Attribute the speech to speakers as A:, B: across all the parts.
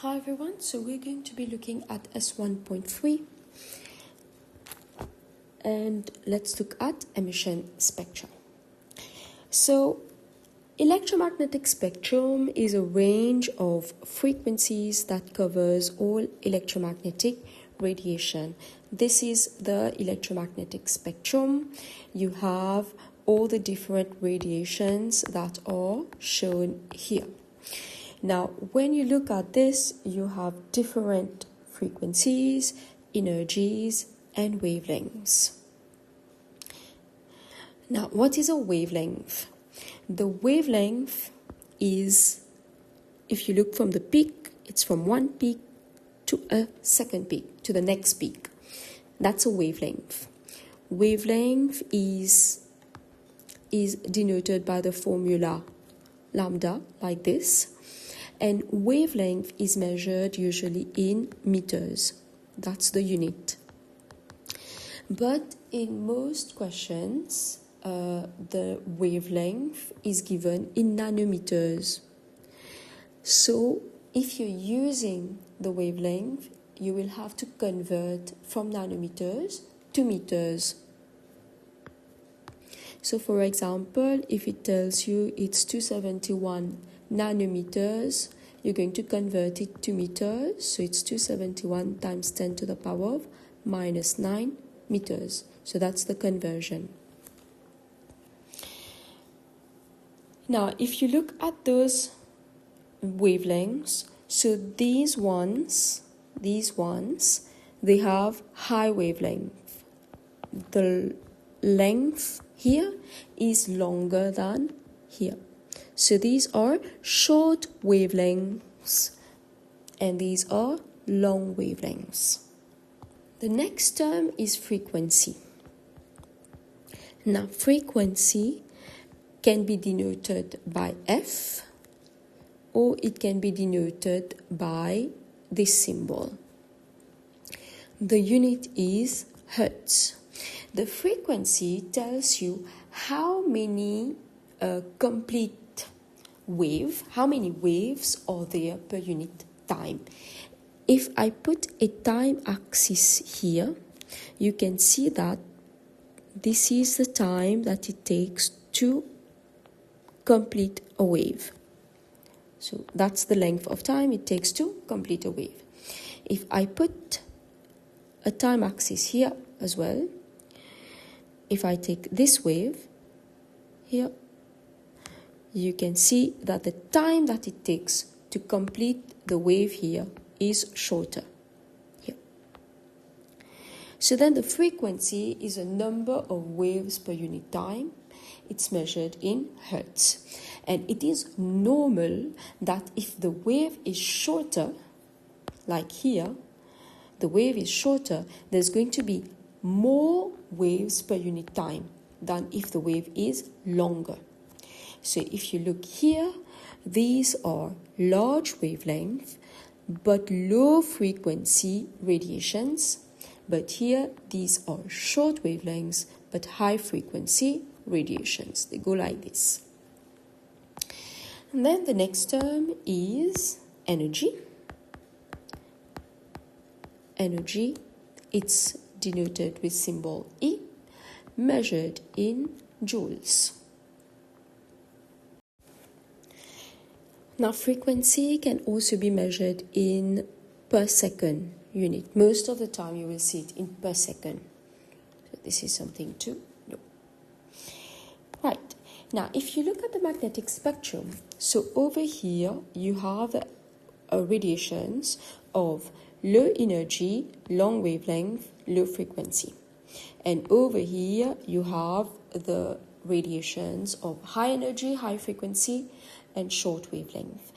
A: Hi everyone, so we're going to be looking at S1.3 and let's look at emission spectra. So electromagnetic spectrum is a range of frequencies that covers all electromagnetic radiation. This is the electromagnetic spectrum. You have all the different radiations that are shown here. Now, when you look at this, you have different frequencies, energies, and wavelengths. Now, what is a wavelength? The wavelength is, if you look from the peak, it's from one peak to a second peak, to the next peak. That's a wavelength. Wavelength is denoted by the formula lambda, like this. And wavelength is measured usually in meters. That's the unit. But in most questions, the wavelength is given in nanometers. So if you're using the wavelength, you will have to convert from nanometers to meters. So for example, if it tells you it's 271 nanometers, you're going to convert it to meters. So it's 271 times 10 to the power of minus 9 meters. So that's the conversion. Now, if you look at those wavelengths, so these ones, they have high wavelength. The length here is longer than here. So these are short wavelengths and these are long wavelengths. The next term is frequency. Now, frequency can be denoted by F or it can be denoted by this symbol. The unit is Hertz. The frequency tells you how many how many waves are there per unit time. If I put a time axis here, you can see that this is the time that it takes to complete a wave. So that's the length of time it takes to complete a wave. If I put a time axis here as well, if I take this wave here, you can see that the time that it takes to complete the wave here is shorter here. So then the frequency is a number of waves per unit time. It's measured in hertz. And it is normal that if the wave is shorter, like here, the wave is shorter, there's going to be more waves per unit time than if the wave is longer. So if you look here, these are large wavelength but low frequency radiations. But here, these are short wavelengths but high frequency radiations. They go like this. And then the next term is energy. Energy, it's denoted with symbol E, measured in joules. Now, frequency can also be measured in per second unit. Most of the time you will see it in per second. So this is something to know. Right. Now, if you look at the magnetic spectrum, so over here you have radiations of low energy, long wavelength, low frequency. And over here you have the radiations of high energy, high frequency, and short wavelength.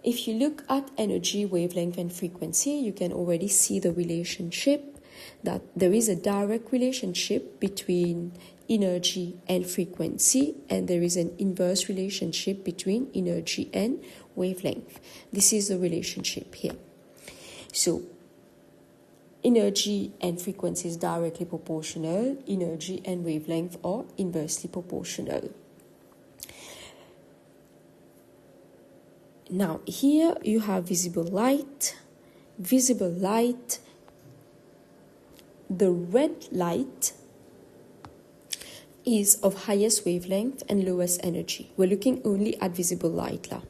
A: If you look at energy, wavelength, and frequency, you can already see the relationship, that there is a direct relationship between energy and frequency, and there is an inverse relationship between energy and wavelength. This is the relationship here. So, energy and frequency is directly proportional, energy and wavelength are inversely proportional. Now here you have visible light. Visible light, the red light is of highest wavelength and lowest energy. We're looking only at visible light now.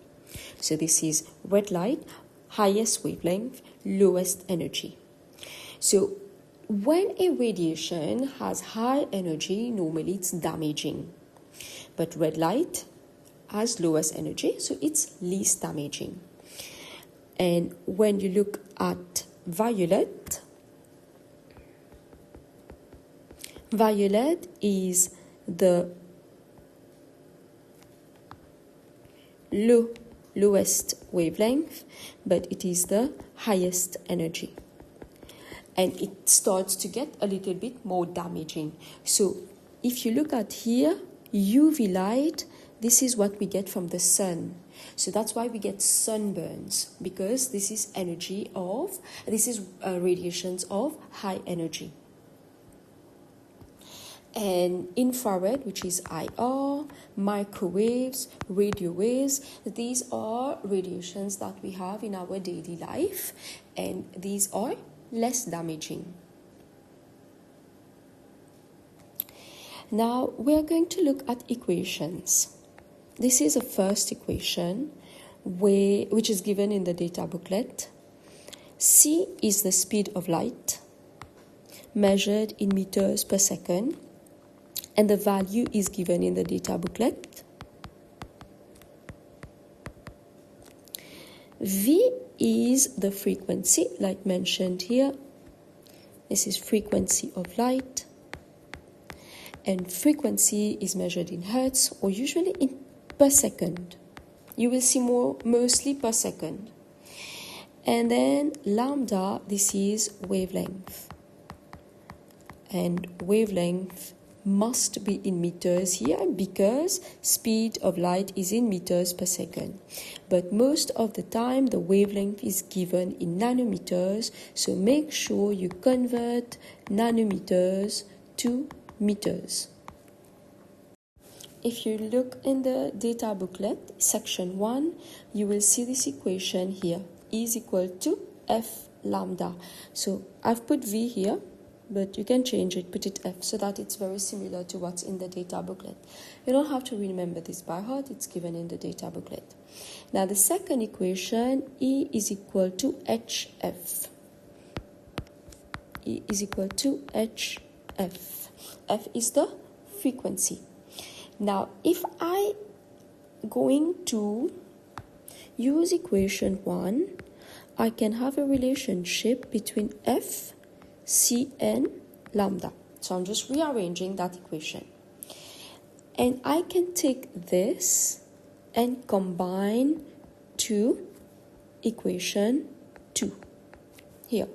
A: So this is red light, highest wavelength, lowest energy. So when a radiation has high energy, normally it's damaging. But red light has lowest energy, so it's least damaging. And when you look at violet, violet is the lowest wavelength, but it is the highest energy. And it starts to get a little bit more damaging. So if you look at here, UV light, this is what we get from the sun. So that's why we get sunburns, because this is radiations of high energy. And infrared, which is IR, microwaves, radio waves, these are radiations that we have in our daily life, and these are less damaging. Now we are going to look at equations. This is a first equation which is given in the data booklet. C is the speed of light measured in meters per second, and the value is given in the data booklet. V is the frequency, like mentioned here. This is frequency of light, and frequency is measured in hertz or usually in per second. You will see mostly per second. And then lambda, this is wavelength. And wavelength must be in meters here because speed of light is in meters per second. But most of the time the wavelength is given in nanometers, so make sure you convert nanometers to meters. If you look in the data booklet, section 1, you will see this equation here, E is equal to F lambda. So I've put V here, but you can change it, put it F, so that it's very similar to what's in the data booklet. You don't have to remember this by heart, it's given in the data booklet. Now the second equation, E is equal to HF. E is equal to HF. F is the frequency. Now, if I going to use equation 1, I can have a relationship between F, C, and lambda. So I'm just rearranging that equation. And I can take this and combine to equation 2 here.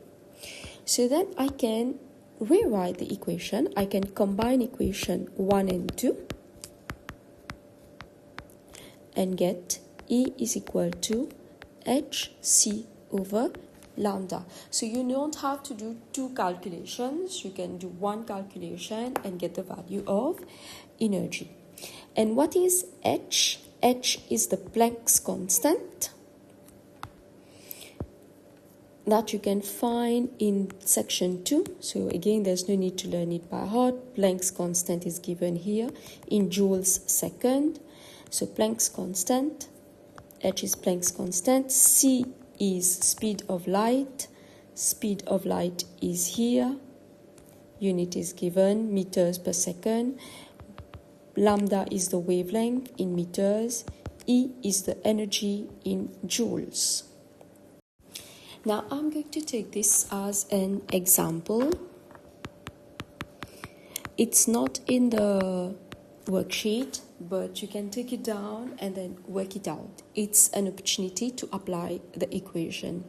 A: So then I can rewrite the equation. I can combine equation 1 and 2. And get E is equal to HC over lambda. So you don't have to do two calculations. You can do one calculation and get the value of energy. And what is H? H is the Planck's constant that you can find in section 2. So again, there's no need to learn it by heart. Planck's constant is given here in joules second. So Planck's constant, H is Planck's constant, C is speed of light. Speed of light is here. Unit is given, meters per second. Lambda is the wavelength in meters. E is the energy in joules. Now I'm going to take this as an example. It's not in the worksheet, but you can take it down and then work it out. It's an opportunity to apply the equation.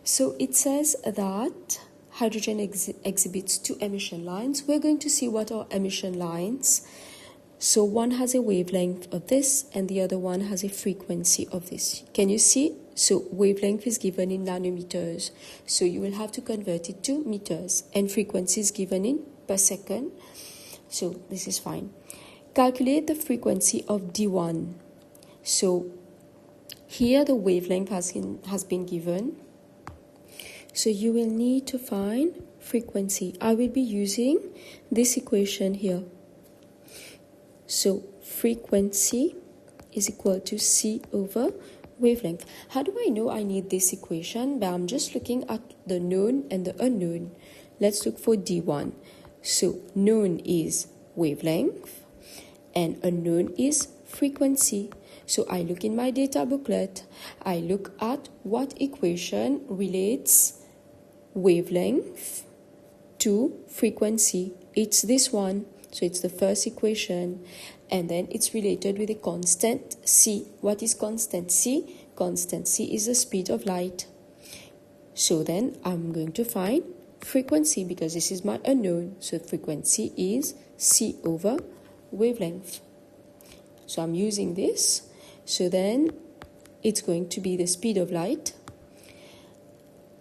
A: So it says that hydrogen exhibits two emission lines. We're going to see what are emission lines. So one has a wavelength of this and the other one has a frequency of this. Can you see? So wavelength is given in nanometers. So you will have to convert it to meters, and frequency is given in per second. So this is fine. Calculate the frequency of D1. So Here the wavelength has been given. So you will need to find frequency. I will be using this equation here. So frequency is equal to C over wavelength. How do I know I need this equation? But I'm just looking at the known and the unknown. Let's look for D1. So known is wavelength and unknown is frequency. So I look in my data booklet. I look at what equation relates wavelength to frequency. It's this one. So it's the first equation, and then it's related with a constant c. What is constant c? Constant c is the speed of light. So then I'm going to find frequency because this is my unknown. So frequency is c over wavelength. So I'm using this. So then it's going to be the speed of light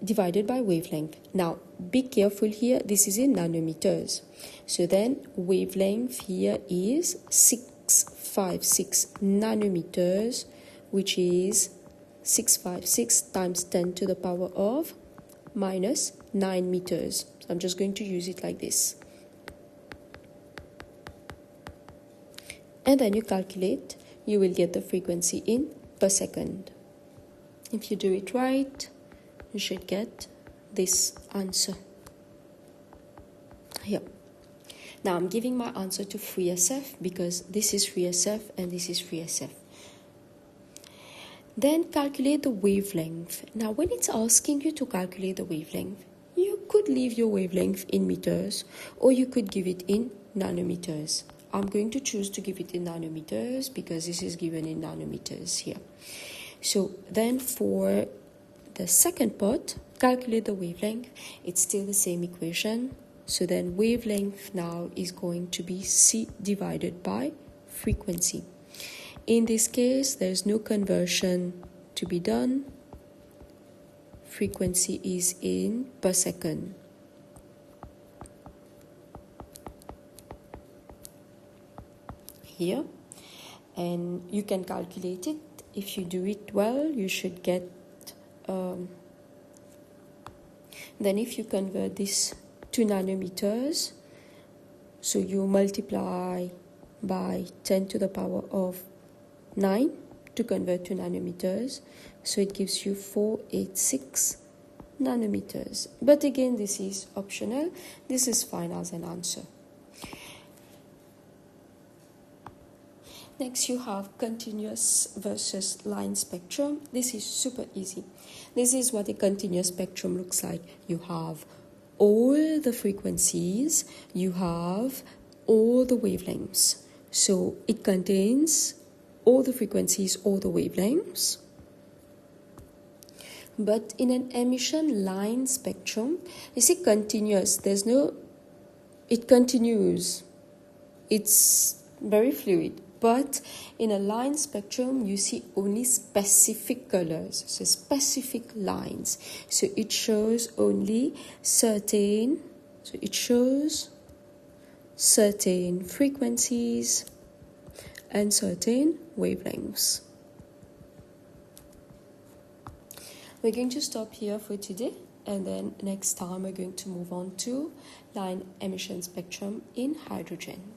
A: divided by wavelength. Now be careful here, this is in nanometers. So then wavelength here is 656 nanometers, which is 656 times 10 to the power of minus 9 meters. So I'm just going to use it like this. And then you calculate, you will get the frequency in per second. If you do it right, you should get this answer here. Now I'm giving my answer to free SF because this is free SF and this is free SF. Then calculate the wavelength. Now when it's asking you to calculate the wavelength, you could leave your wavelength in meters or you could give it in nanometers. I'm going to choose to give it in nanometers because this is given in nanometers here. So then for the second part, calculate the wavelength. It's still the same equation. So then wavelength now is going to be C divided by frequency. In this case, there's no conversion to be done. Frequency is in per second. Here. And you can calculate it. If you do it well, you should get then if you convert this to nanometers, so you multiply by 10 to the power of 9 to convert to nanometers, so it gives you 486 nanometers. But again, this is optional. This is fine as an answer. Next, you have continuous versus line spectrum. This is super easy. This is what a continuous spectrum looks like. You have all the frequencies, you have all the wavelengths. So it contains all the frequencies, all the wavelengths. But in an emission line spectrum, you see continuous, it continues. It's very fluid. But in a line spectrum, you see only specific colors, so specific lines. So it shows only certain frequencies and certain wavelengths. We're going to stop here for today, and then next time we're going to move on to line emission spectrum in hydrogen.